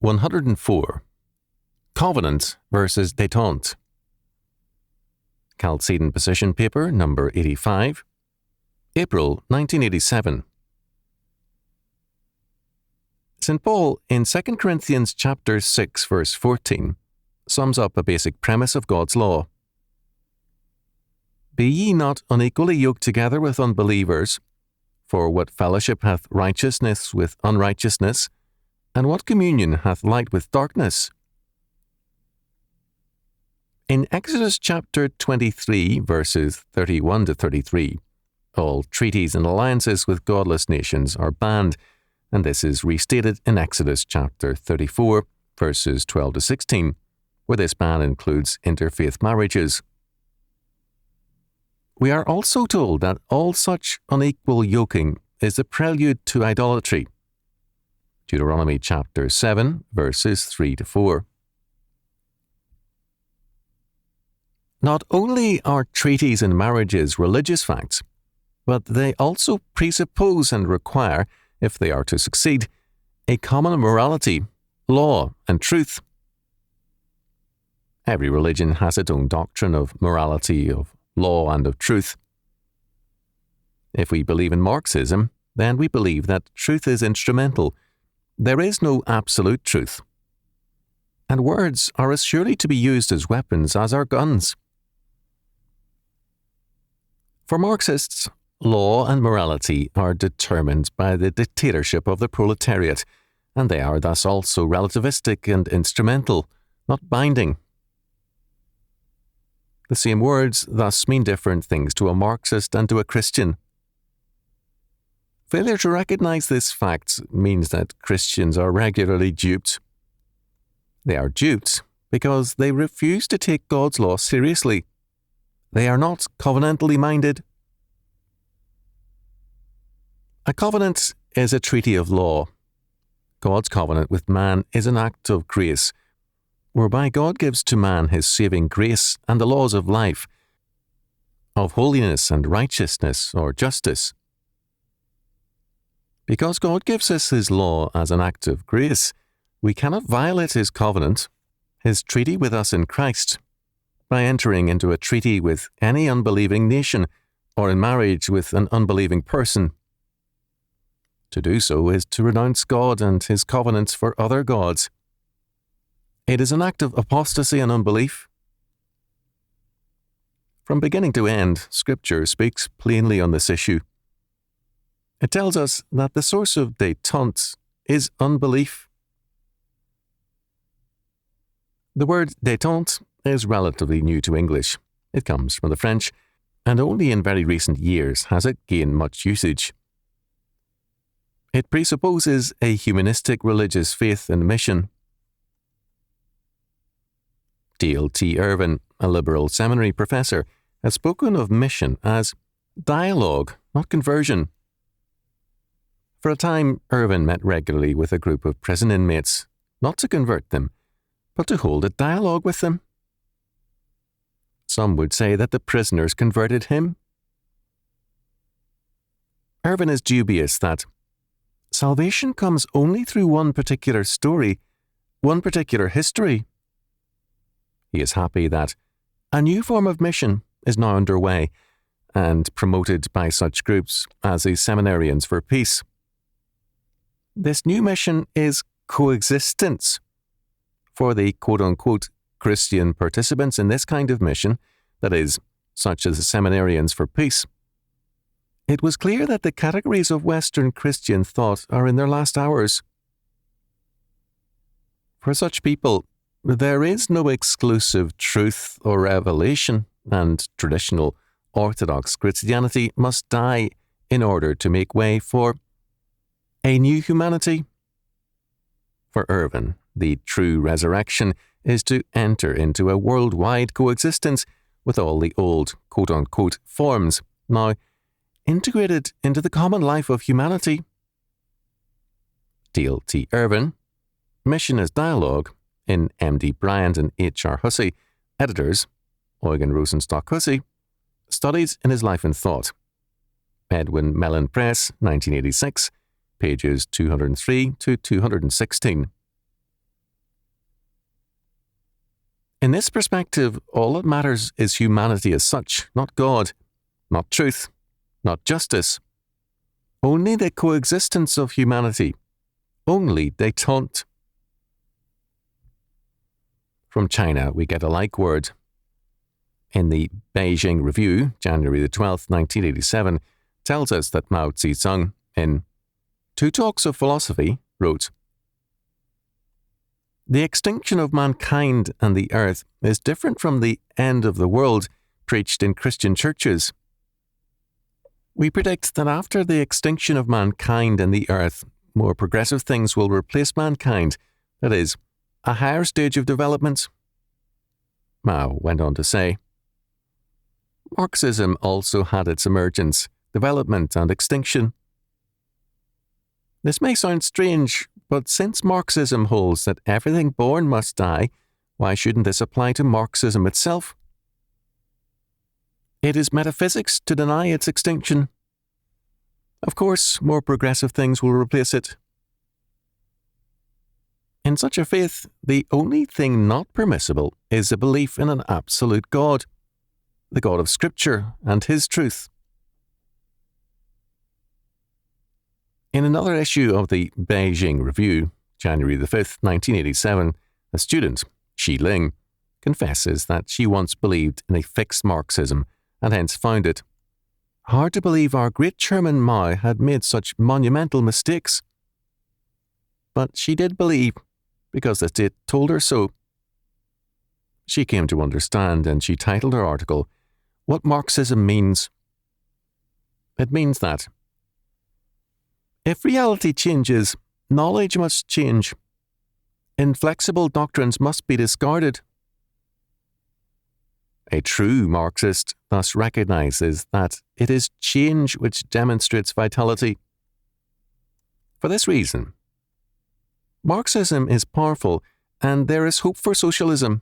104. Covenant versus Détente. Chalcedon Position Paper number 85, April 1987. St. Paul in 2 Corinthians chapter 6 verse 14 sums up a basic premise of God's law. Be ye not unequally yoked together with unbelievers, for what fellowship hath righteousness with unrighteousness, and what communion hath light with darkness? In Exodus chapter 23, verses 31 to 33, all treaties and alliances with godless nations are banned, and this is restated in Exodus chapter 34, verses 12 to 16, where this ban includes interfaith marriages. We are also told that all such unequal yoking is a prelude to idolatry. Deuteronomy chapter 7, verses 3 to 4. Not only are treaties and marriages religious facts, but they also presuppose and require, if they are to succeed, a common morality, law, and truth. Every religion has its own doctrine of morality, of law, and of truth. If we believe in Marxism, then we believe that truth is instrumental. There is no absolute truth. And words are as surely to be used as weapons as are guns. For Marxists, law and morality are determined by the dictatorship of the proletariat, and they are thus also relativistic and instrumental, not binding. The same words thus mean different things to a Marxist and to a Christian. Failure to recognize this fact means that Christians are regularly duped. They are duped because they refuse to take God's law seriously. They are not covenantally minded. A covenant is a treaty of law. God's covenant with man is an act of grace, whereby God gives to man his saving grace and the laws of life, of holiness and righteousness or justice. Because God gives us his law as an act of grace, we cannot violate his covenant, his treaty with us in Christ, by entering into a treaty with any unbelieving nation or in marriage with an unbelieving person. To do so is to renounce God and his covenants for other gods. It is an act of apostasy and unbelief. From beginning to end, Scripture speaks plainly on this issue. It tells us that the source of détente is unbelief. The word détente is relatively new to English. It comes from the French, and only in very recent years has it gained much usage. It presupposes a humanistic religious faith and mission. D.L. T. Irvin, a liberal seminary professor, has spoken of mission as dialogue, not conversion. For a time, Irvin met regularly with a group of prison inmates, not to convert them, but to hold a dialogue with them. Some would say that the prisoners converted him. Irvin is dubious that salvation comes only through one particular story, one particular history. He is happy that a new form of mission is now underway and promoted by such groups as the Seminarians for Peace. This new mission is coexistence. For the quote-unquote Christian participants in this kind of mission, that is, such as the Seminarians for Peace, it was clear that the categories of Western Christian thought are in their last hours. For such people, there is no exclusive truth or revelation, and traditional Orthodox Christianity must die in order to make way for a new humanity. For Irvin, the true resurrection is to enter into a worldwide coexistence with all the old quote-unquote forms, now integrated into the common life of humanity. D.L. T. Irvin, Mission as Dialogue, in M.D. Bryant and H.R. Hussey, editors, Eugen Rosenstock Hussey, Studies in His Life and Thought. Edwin Mellon Press, 1986, pages 203 to 216. In this perspective, all that matters is humanity as such, not God, not truth, not justice. Only the coexistence of humanity. Only détente. From China, we get a like word. In the Beijing Review, January the 12th, 1987, tells us that Mao Zedong, in Two Talks of Philosophy, wrote, "The extinction of mankind and the earth is different from the end of the world preached in Christian churches. We predict that after the extinction of mankind and the earth, more progressive things will replace mankind, that is, a higher stage of development." Mao went on to say, Marxism also had its emergence, development and extinction. This may sound strange, but since Marxism holds that everything born must die, why shouldn't this apply to Marxism itself? It is metaphysics to deny its extinction. Of course, more progressive things will replace it. In such a faith, the only thing not permissible is a belief in an absolute God, the God of Scripture and His truth. In another issue of the Beijing Review, January the 5th, 1987, a student, Xi Ling, confesses that she once believed in a fixed Marxism and hence found it hard to believe our great chairman Mao had made such monumental mistakes. But she did believe, because the state told her so. She came to understand, and she titled her article, "What Marxism Means." It means that if reality changes, knowledge must change. Inflexible doctrines must be discarded. A true Marxist thus recognizes that it is change which demonstrates vitality. For this reason, Marxism is powerful, and there is hope for socialism.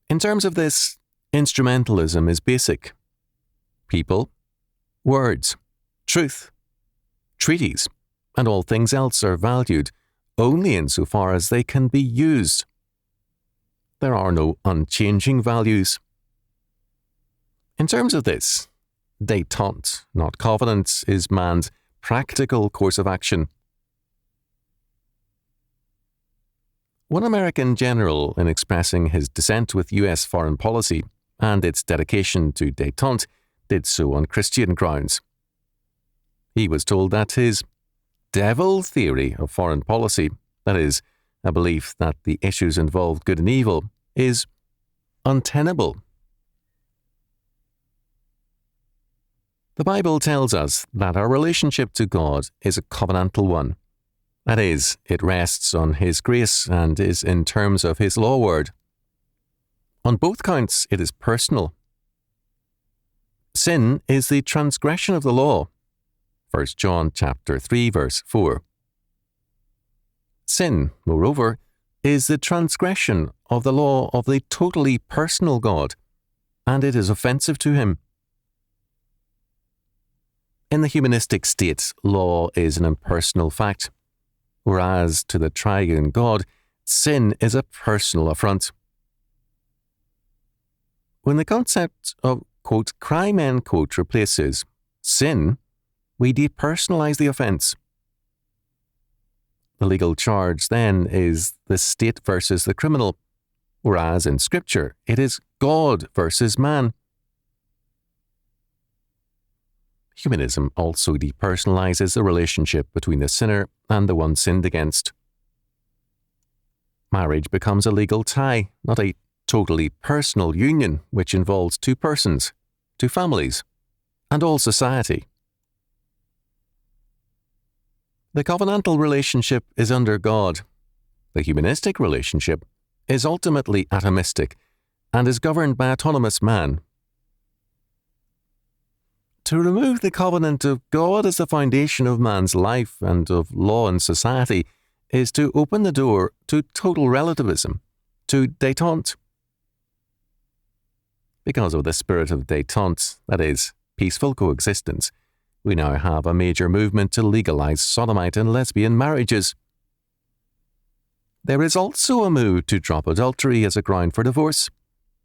In terms of this, instrumentalism is basic. People, words, truth, treaties, and all things else are valued only insofar as they can be used. There are no unchanging values. In terms of this, détente, not covenant, is man's practical course of action. One American general, in expressing his dissent with U.S. foreign policy and its dedication to détente, did so on Christian grounds. He was told that his devil theory of foreign policy, that is, a belief that the issues involved good and evil, is untenable. The Bible tells us that our relationship to God is a covenantal one. That is, it rests on His grace and is in terms of His law word. On both counts, it is personal. Sin is the transgression of the law. 1 John chapter 3, verse 4. Sin, moreover, is the transgression of the law of the totally personal God, and it is offensive to Him. In the humanistic state, law is an impersonal fact, whereas to the triune God, sin is a personal affront. When the concept of, quote, crime, end quote, replaces sin, we depersonalize the offence. The legal charge then is the state versus the criminal, whereas in Scripture it is God versus man. Humanism also depersonalizes the relationship between the sinner and the one sinned against. Marriage becomes a legal tie, not a totally personal union which involves two persons, two families, and all society. The covenantal relationship is under God. The humanistic relationship is ultimately atomistic and is governed by autonomous man. To remove the covenant of God as the foundation of man's life and of law and society is to open the door to total relativism, to détente. Because of the spirit of détente, that is, peaceful coexistence, we now have a major movement to legalize sodomite and lesbian marriages. There is also a move to drop adultery as a ground for divorce,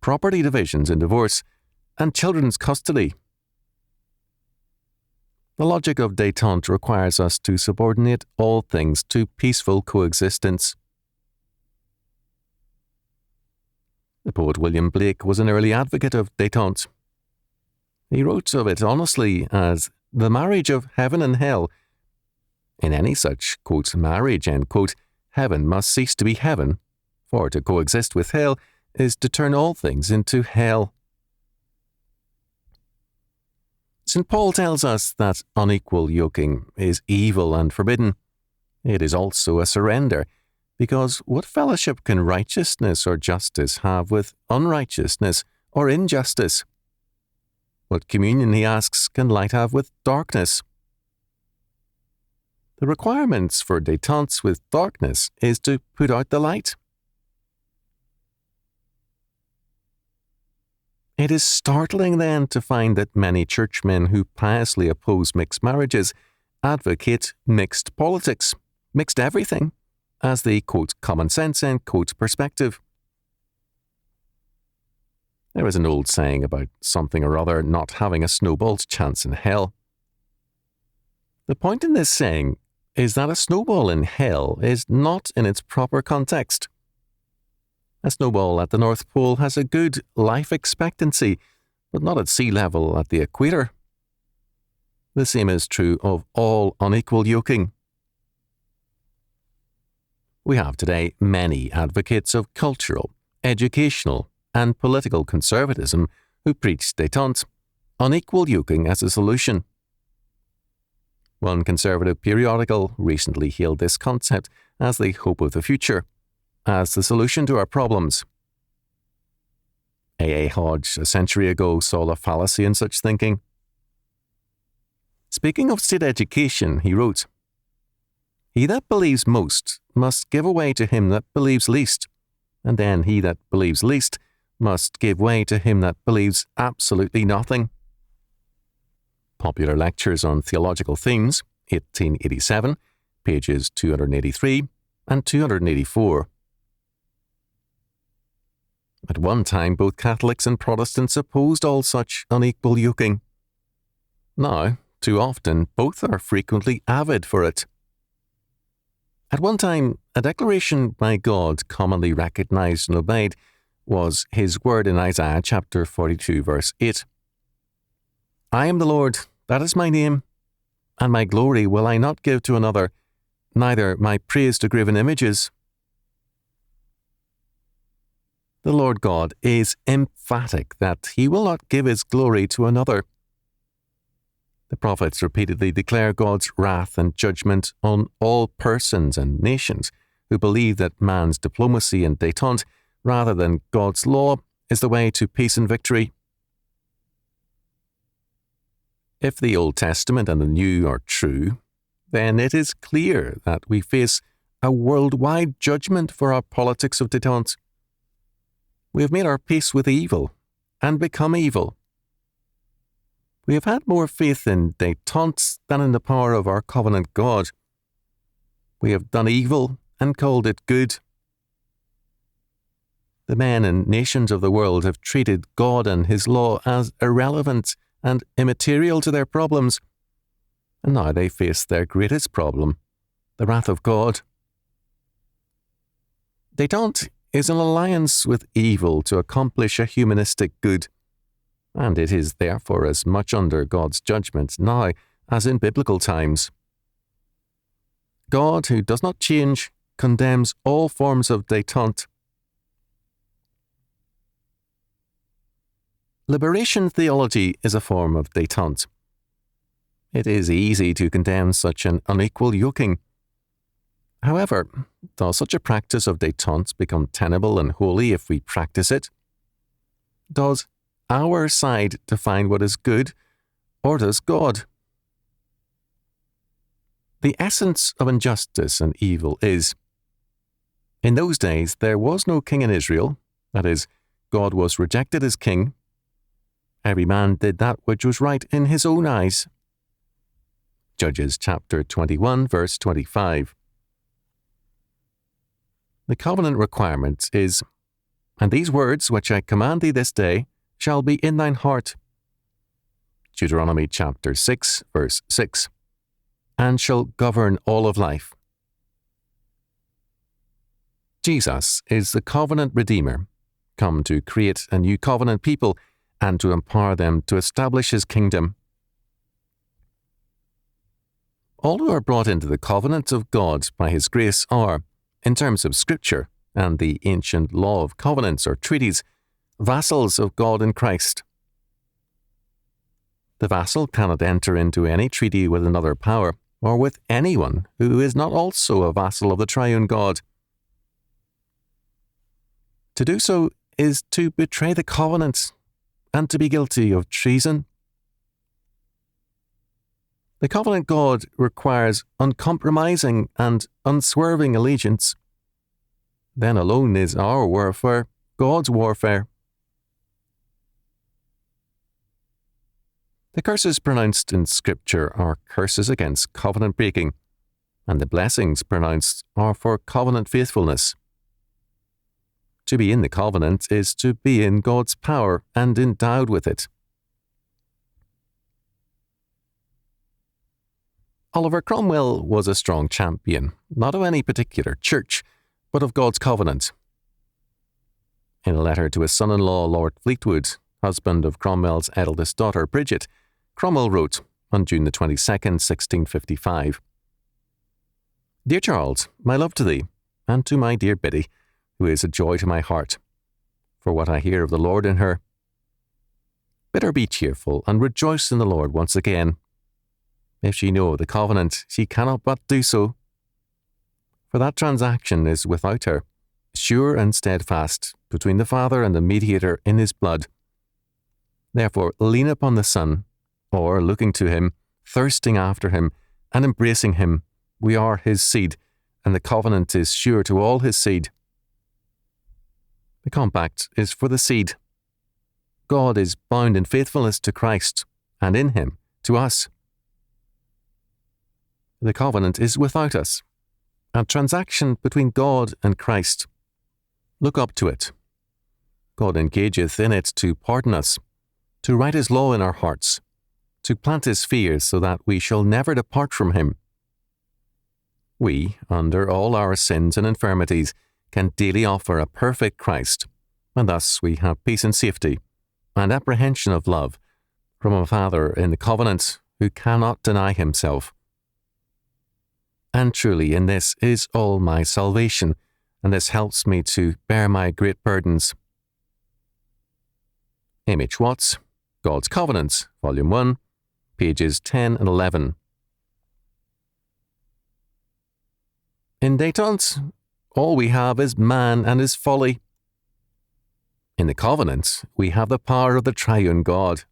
property divisions in divorce, and children's custody. The logic of détente requires us to subordinate all things to peaceful coexistence. The poet William Blake was an early advocate of détente. He wrote of it honestly as the marriage of heaven and hell. In any such, quote, marriage, end quote, heaven must cease to be heaven, for to coexist with hell is to turn all things into hell. St. Paul tells us that unequal yoking is evil and forbidden. It is also a surrender, because what fellowship can righteousness or justice have with unrighteousness or injustice? What communion, he asks, can light have with darkness? The requirements for détente with darkness is to put out the light. It is startling then to find that many churchmen who piously oppose mixed marriages advocate mixed politics, mixed everything, as the, quote, common sense, end quote, perspective. There is an old saying about something or other not having a snowball's chance in hell. The point in this saying is that a snowball in hell is not in its proper context. A snowball at the North Pole has a good life expectancy, but not at sea level at the equator. The same is true of all unequal yoking. We have today many advocates of cultural, educational, and political conservatism who preach détente, unequal yoking as a solution. One conservative periodical recently hailed this concept as the hope of the future, as the solution to our problems. A. Hodge a century ago saw a fallacy in such thinking. Speaking of state education, he wrote, "He that believes most must give way to him that believes least, and then he that believes least must give way to him that believes absolutely nothing." Popular Lectures on Theological Themes, 1887, pages 283 and 284. At one time, both Catholics and Protestants opposed all such unequal yoking. Now, too often, both are frequently avid for it. At one time, a declaration by God commonly recognized and obeyed was his word in Isaiah chapter 42, verse 8. "I am the Lord, that is my name, and my glory will I not give to another, neither my praise to graven images." The Lord God is emphatic that he will not give his glory to another. The prophets repeatedly declare God's wrath and judgment on all persons and nations who believe that man's diplomacy and détente, rather than God's law, is the way to peace and victory. If the Old Testament and the New are true, then it is clear that we face a worldwide judgment for our politics of détente. We have made our peace with evil and become evil. We have had more faith in détente than in the power of our covenant God. We have done evil and called it good. The men and nations of the world have treated God and his law as irrelevant and immaterial to their problems, and now they face their greatest problem, the wrath of God. Détente is an alliance with evil to accomplish a humanistic good, and it is therefore as much under God's judgment now as in biblical times. God, who does not change, condemns all forms of détente. Liberation theology is a form of détente. It is easy to condemn such an unequal yoking. However, does such a practice of détente become tenable and holy if we practice it? Does our side define what is good, or does God? The essence of injustice and evil is, in those days there was no king in Israel, that is, God was rejected as king. Every man did that which was right in his own eyes. Judges chapter 21, verse 25. The covenant requirement is, "And these words which I command thee this day shall be in thine heart." Deuteronomy chapter 6, verse 6. "And shall govern all of life." Jesus is the covenant redeemer, come to create a new covenant people and to empower them to establish his kingdom. All who are brought into the covenant of God by his grace are, in terms of Scripture and the ancient law of covenants or treaties, vassals of God in Christ. The vassal cannot enter into any treaty with another power or with anyone who is not also a vassal of the triune God. To do so is to betray the covenant and to be guilty of treason. The covenant God requires uncompromising and unswerving allegiance. Then alone is our warfare God's warfare. The curses pronounced in Scripture are curses against covenant breaking, and the blessings pronounced are for covenant faithfulness. To be in the covenant is to be in God's power and endowed with it. Oliver Cromwell was a strong champion, not of any particular church, but of God's covenant. In a letter to his son-in-law, Lord Fleetwood, husband of Cromwell's eldest daughter, Bridget, Cromwell wrote on June the 22nd, 1655, "Dear Charles, my love to thee, and to my dear Biddy, who is a joy to my heart, for what I hear of the Lord in her. Bid her be cheerful and rejoice in the Lord once again. If she know the covenant, she cannot but do so. For that transaction is without her, sure and steadfast, between the Father and the mediator in his blood. Therefore lean upon the Son, or looking to him, thirsting after him, and embracing him. We are his seed, and the covenant is sure to all his seed." The compact is for the seed. God is bound in faithfulness to Christ, and in him to us. The covenant is without us, a transaction between God and Christ. Look up to it. God engageth in it to pardon us, to write his law in our hearts, to plant his fears so that we shall never depart from him. We, under all our sins and infirmities, can daily offer a perfect Christ, and thus we have peace and safety, and apprehension of love, from a Father in the covenant who cannot deny himself. And truly in this is all my salvation, and this helps me to bear my great burdens. M. H. Watts, God's Covenants, Volume 1, pages 10 and 11. In Détente, all we have is man and his folly. In the covenant, we have the power of the triune God.